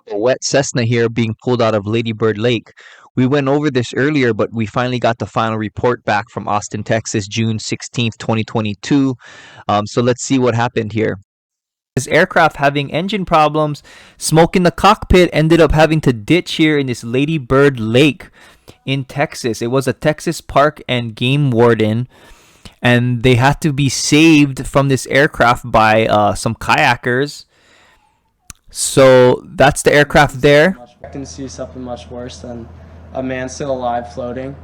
A wet Cessna here being pulled out of Lady Bird Lake. We went over this earlier, but we finally got the final report back from Austin, Texas, June 16th, 2022. So let's see what happened here. This aircraft having engine problems. Smoke in the cockpit ended up having to ditch here in this Lady Bird Lake in Texas. It was a Texas Park and Game Warden, and they had to be saved from this aircraft by some kayakers. So that's the aircraft there. I can see something much worse than a man still alive floating.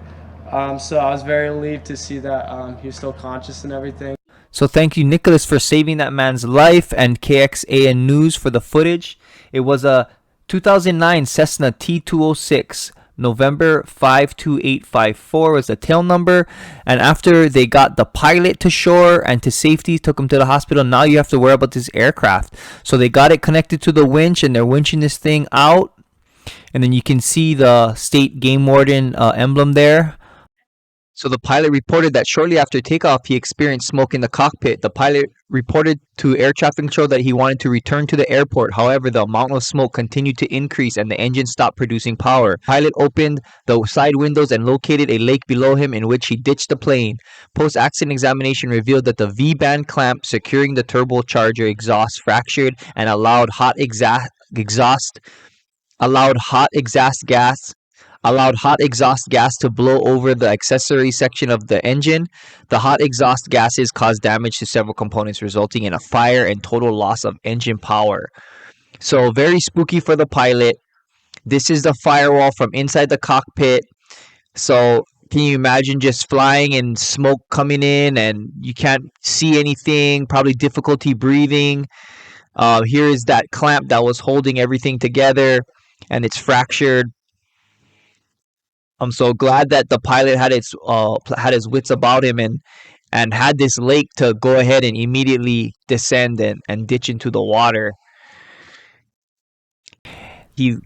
So I was very relieved to see that he was still conscious and everything. So thank you, Nicholas, for saving that man's life, and KXAN News for the footage. It was a 2009 Cessna T206. November 52854 was the tail number. And after they got the pilot to shore and to safety, took him to the hospital, now you have to worry about this aircraft. So they got it connected to the winch, and they're winching this thing out. And then you can see the state game warden emblem there. So the pilot reported that shortly after takeoff, he experienced smoke in the cockpit. The pilot reported to air traffic control that he wanted to return to the airport. However, the amount of smoke continued to increase and the engine stopped producing power. Pilot opened the side windows and located a lake below him, in which he ditched the plane. Post-accident examination revealed that the V-band clamp securing the turbocharger exhaust fractured and allowed hot exhaust gas to blow over the accessory section of the engine. The hot exhaust gases caused damage to several components, resulting in a fire and total loss of engine power. So very spooky for the pilot. This is the firewall from inside the cockpit. So can you imagine just flying and smoke coming in and you can't see anything, probably difficulty breathing. Here is that clamp that was holding everything together, and it's fractured. I'm so glad that the pilot had his wits about him and had this lake to go ahead and immediately descend and ditch into the water.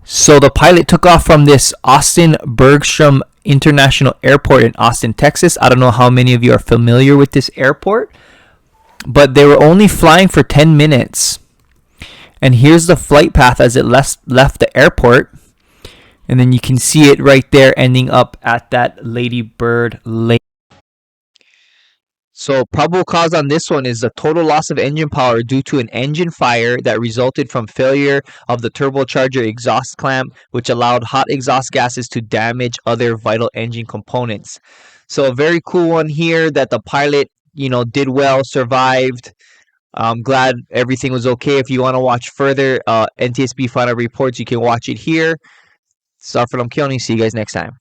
So the pilot took off from this Austin Bergstrom International Airport in Austin, Texas. I don't know how many of you are familiar with this airport, but they were only flying for 10 minutes. And here's the flight path as it left the airport. And then you can see it right there ending up at that Lady Bird Lake. So probable cause on this one is the total loss of engine power due to an engine fire that resulted from failure of the turbocharger exhaust clamp, which allowed hot exhaust gases to damage other vital engine components. So a very cool one here that the pilot, did well, survived. I'm glad everything was okay. If you want to watch further NTSB final reports, you can watch it here. Safran Keone. See you guys next time.